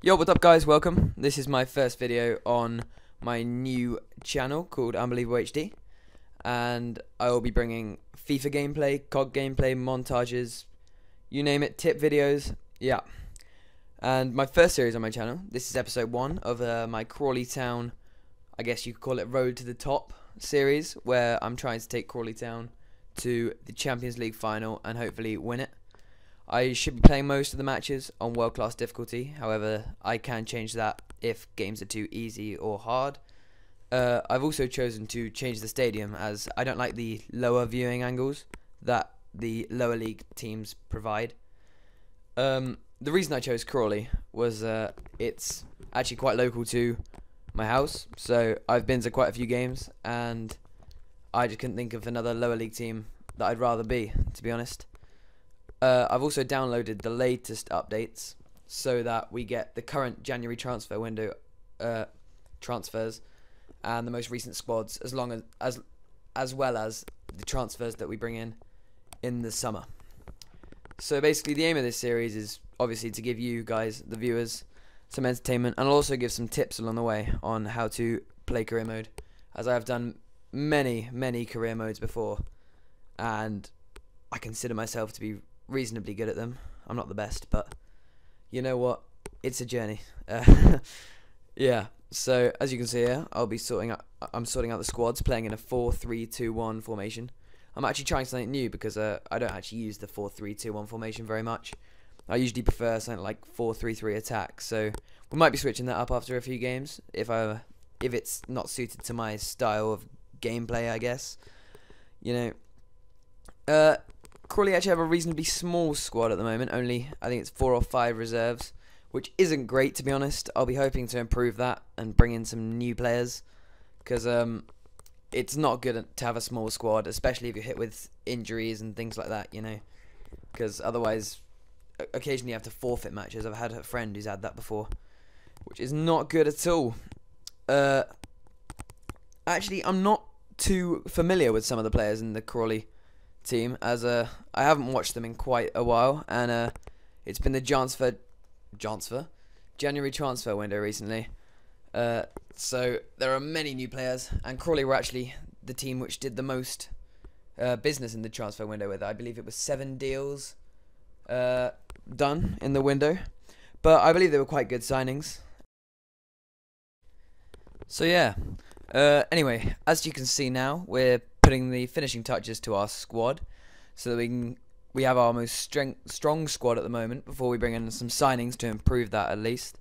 Yo, what's up guys, welcome. This is my first video on my new channel called Unbelievable HD, and I will be bringing FIFA gameplay, COD gameplay, montages, you name it, tip videos, yeah. And my first series on my channel, this is episode 1 of my Crawley Town, I guess you could call it Road to the Top series, where I'm trying to take Crawley Town to the Champions League final and hopefully win it. I should be playing most of the matches on world class difficulty, however I can change that if games are too easy or hard. I've also chosen to change the stadium as I don't like the lower viewing angles that the lower league teams provide. The reason I chose Crawley was it's actually quite local to my house, so I've been to quite a few games and I just couldn't think of another lower league team that I'd rather be, to be honest. I've also downloaded the latest updates so that we get the current January transfer window transfers and the most recent squads, as well as the transfers that we bring in the summer. So basically the aim of this series is obviously to give you guys, the viewers, some entertainment, and I'll also give some tips along the way on how to play career mode, as I have done many career modes before and I consider myself to be reasonably good at them. I'm not the best, but you know what, it's a journey. Yeah, so as you can see here, I'm sorting out the squads, playing in a 4-3-2-1 formation. I'm actually trying something new because I don't actually use the 4-3-2-1 formation very much. I usually prefer something like 4-3-3 attack, so we might be switching that up after a few games if it's not suited to my style of gameplay, I guess. You know, Crawley actually have a reasonably small squad at the moment, only I think it's 4 or 5 reserves, which isn't great, to be honest. I'll be hoping to improve that and bring in some new players, because it's not good to have a small squad, especially if you're hit with injuries and things like that, you know, because otherwise occasionally you have to forfeit matches. I've had a friend who's had that before, which is not good at all. Actually, I'm not too familiar with some of the players in the Crawley team, as I haven't watched them in quite a while, and it's been the January transfer window recently, so there are many new players, and Crawley were actually the team which did the most business in the transfer window with, I believe it was 7 deals done in the window, but I believe they were quite good signings. So yeah, anyway, as you can see now, we're putting the finishing touches to our squad so that we have our most strong squad at the moment before we bring in some signings to improve that at least.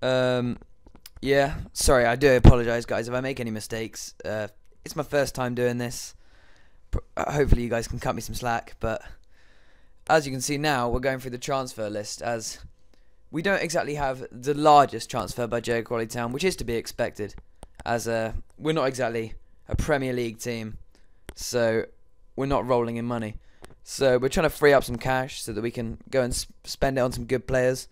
Yeah, sorry, I do apologise guys if I make any mistakes. It's my first time doing this. Hopefully you guys can cut me some slack, but as you can see now, we're going through the transfer list, as we don't exactly have the largest transfer budget at Crawley Town, which is to be expected, as we're not exactly a Premier League team, so we're not rolling in money. So we're trying to free up some cash so that we can go and spend it on some good players.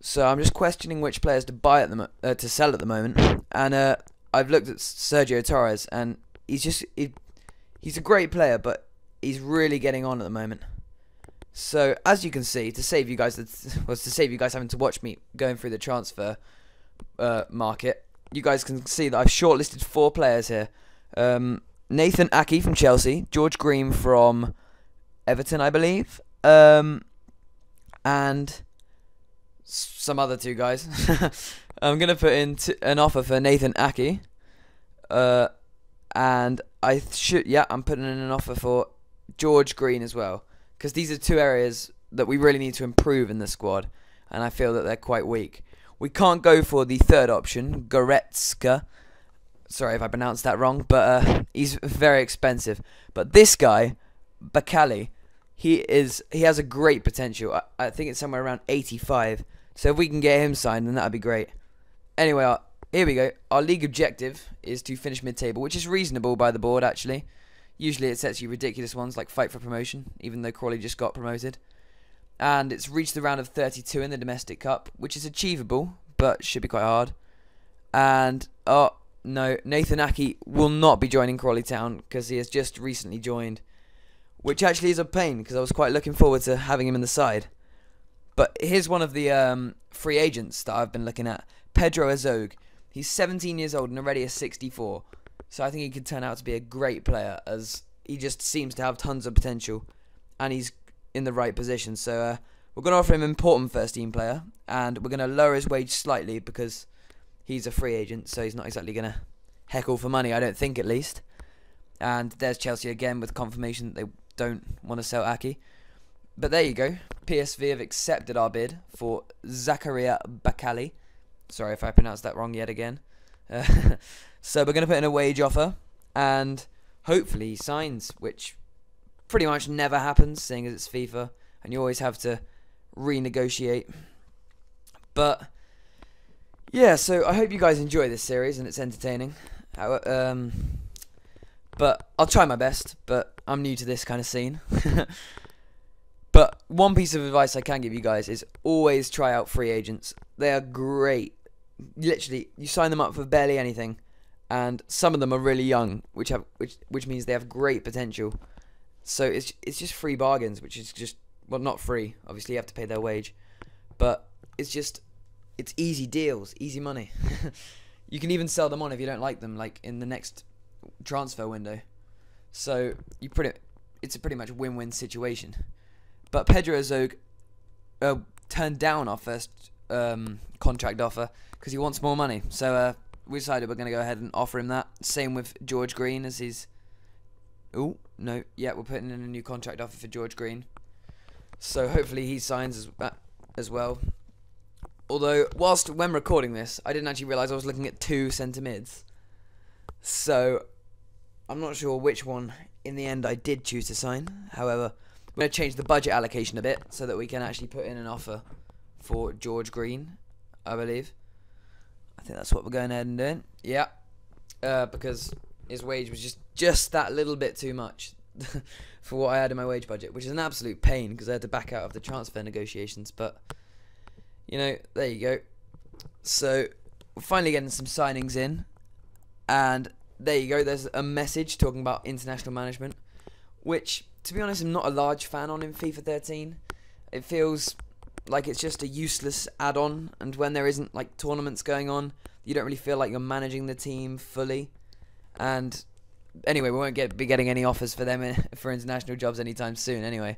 So I'm just questioning which players to buy at to sell at the moment, and I've looked at Sergio Torres, and he's a great player, but he's really getting on at the moment. So as you can see, to save you guys having to watch me going through the transfer market, you guys can see that I've shortlisted 4 players here. Nathan Ake from Chelsea, George Green from Everton, I believe, and some other 2 guys. I'm going to put in an offer for Nathan Ake, and I'm putting in an offer for George Green as well, because these are 2 areas that we really need to improve in the squad, and I feel that they're quite weak. We can't go for the third option, Goretzka. Sorry if I pronounced that wrong, but he's very expensive. But this guy, Bakali, he has a great potential. I think it's somewhere around 85. So if we can get him signed, then that'd be great. Anyway, here we go. Our league objective is to finish mid-table, which is reasonable by the board, actually. Usually it sets you ridiculous ones like fight for promotion, even though Crawley just got promoted. And it's reached the round of 32 in the domestic cup, which is achievable, but should be quite hard. And oh no, Nathan Ake will not be joining Crawley Town because he has just recently joined, which actually is a pain because I was quite looking forward to having him in the side. But here's one of the free agents that I've been looking at. Pedro Azog. He's 17 years old and already a 64. So I think he could turn out to be a great player, as he just seems to have tons of potential. And he's in the right position. So we're going to offer him important first team player. And we're going to lower his wage slightly because he's a free agent. So he's not exactly going to heckle for money, I don't think, at least. And there's Chelsea again with confirmation that they don't want to sell Aki. But there you go. PSV have accepted our bid for Zakaria Bakali. Sorry if I pronounced that wrong yet again. So we're going to put in a wage offer, and hopefully he signs, which pretty much never happens, seeing as it's FIFA, and you always have to renegotiate. But yeah, so I hope you guys enjoy this series and it's entertaining. But I'll try my best, but I'm new to this kind of scene. But one piece of advice I can give you guys is always try out free agents. They are great. Literally, you sign them up for barely anything, and some of them are really young, which means they have great potential. So it's just free bargains, which is just, well, not free. Obviously, you have to pay their wage, but it's easy deals, easy money. You can even sell them on if you don't like them, like in the next transfer window. So it's a pretty much win-win situation. But Pedro Azog turned down our first contract offer because he wants more money. So we decided we're going to go ahead and offer him that. Same with George Green, as he's... Oh, no. Yeah, we're putting in a new contract offer for George Green. So hopefully he signs as well. Although, when recording this, I didn't actually realise I was looking at 2 centre mids. So I'm not sure which one in the end I did choose to sign. However, we're going to change the budget allocation a bit so that we can actually put in an offer for George Green, I believe. I think that's what we're going ahead and doing. Yeah, because his wage was just that little bit too much for what I had in my wage budget, which is an absolute pain because I had to back out of the transfer negotiations. But, you know, there you go. So we're finally getting some signings in. And there you go. There's a message talking about international management, which, to be honest, I'm not a large fan on in FIFA 13. It feels like it's just a useless add-on, and when there isn't like tournaments going on, you don't really feel like you're managing the team fully. And anyway, we won't be getting any offers for them for international jobs anytime soon anyway.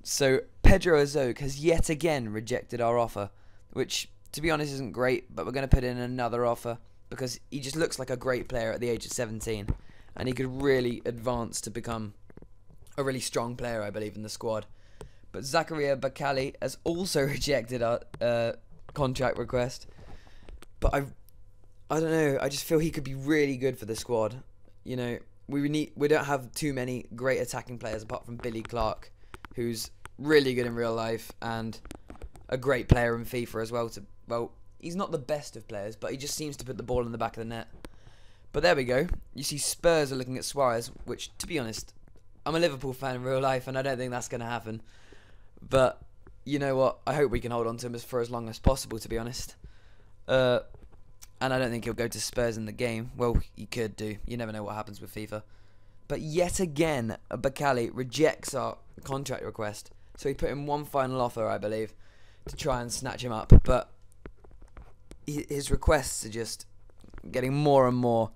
So Pedro Azog has yet again rejected our offer, which, to be honest, isn't great, but we're going to put in another offer because he just looks like a great player at the age of 17, and he could really advance to become a really strong player, I believe, in the squad. But Zakaria Bakali has also rejected our contract request. But I don't know. I just feel he could be really good for the squad. You know, we don't have too many great attacking players apart from Billy Clark, who's really good in real life and a great player in FIFA as well. Well, he's not the best of players, but he just seems to put the ball in the back of the net. But there we go. You see, Spurs are looking at Suarez, which, to be honest, I'm a Liverpool fan in real life, and I don't think that's going to happen. But you know what? I hope we can hold on to him for as long as possible, to be honest. And I don't think he'll go to Spurs in the game. Well, he could do. You never know what happens with FIFA. But yet again, Bakali rejects our contract request. So he put in one final offer, I believe, to try and snatch him up. But his requests are just getting more and more.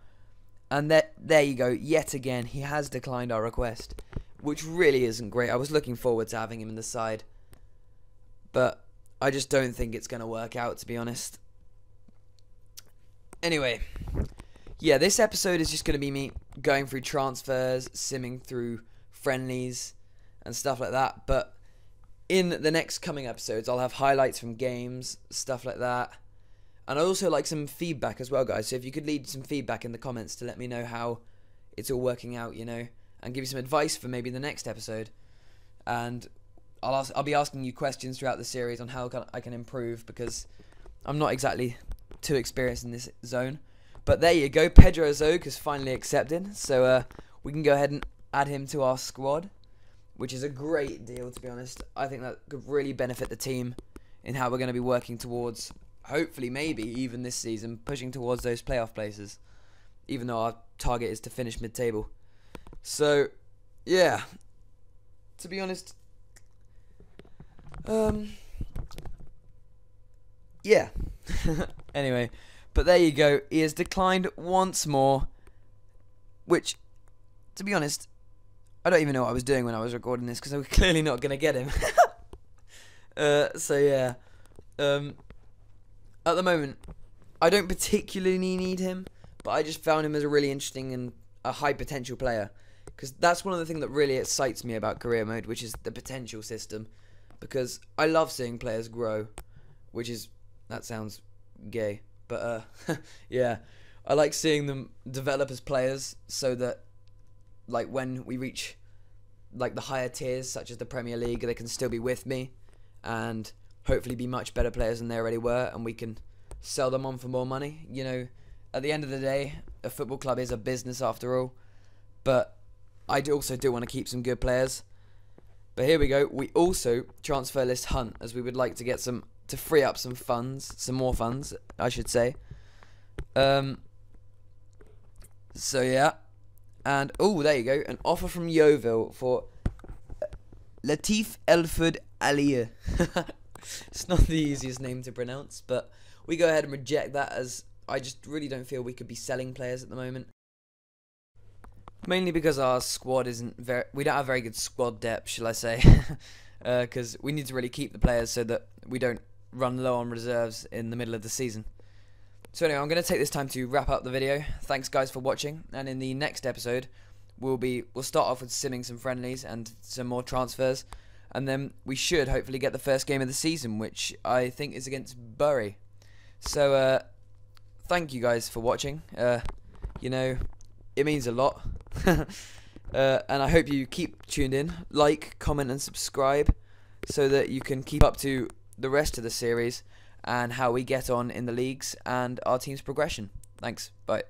And there you go. Yet again, he has declined our request, which really isn't great. I was looking forward to having him in the side, but I just don't think it's going to work out, to be honest. Anyway, yeah, this episode is just going to be me going through transfers, simming through friendlies and stuff like that. But in the next coming episodes, I'll have highlights from games, stuff like that. And I also like some feedback as well, guys. So if you could leave some feedback in the comments to let me know how it's all working out, you know, and give you some advice for maybe the next episode. And I'll be asking you questions throughout the series on how I can improve, because I'm not exactly too experienced in this zone. But there you go. Pedro Azog has finally accepted, so we can go ahead and add him to our squad, which is a great deal, to be honest. I think that could really benefit the team in how we're going to be working towards, hopefully, maybe even this season, pushing towards those playoff places, even though our target is to finish mid-table. So, yeah, to be honest, yeah. Anyway, but there you go. He has declined once more, which, to be honest, I don't even know what I was doing when I was recording this, because I was clearly not going to get him. So yeah, at the moment, I don't particularly need him, but I just found him as a really interesting and a high potential player, because that's one of the things that really excites me about career mode, which is the potential system, because I love seeing players grow, that sounds gay, but yeah, I like seeing them develop as players, so that like when we reach like the higher tiers such as the Premier League, they can still be with me and hopefully be much better players than they already were, and we can sell them on for more money. You know, at the end of the day, a football club is a business after all, but I also do want to keep some good players. But here we go, we also transfer list hunt, as we would like to get some, to free up some funds, some more funds I should say. So yeah, and oh, there you go, an offer from Yeovil for Latif Elford Alier. It's not the easiest name to pronounce, but we go ahead and reject that, as I just really don't feel we could be selling players at the moment. Mainly because our squad we don't have very good squad depth, shall I say, because we need to really keep the players so that we don't run low on reserves in the middle of the season. So anyway, I'm going to take this time to wrap up the video. Thanks guys for watching, and in the next episode we'll start off with simming some friendlies and some more transfers, and then we should hopefully get the first game of the season, which I think is against Bury. So thank you guys for watching. You know, it means a lot. And I hope you keep tuned in, like, comment and subscribe, so that you can keep up to the rest of the series and how we get on in the leagues and our team's progression. Thanks, bye.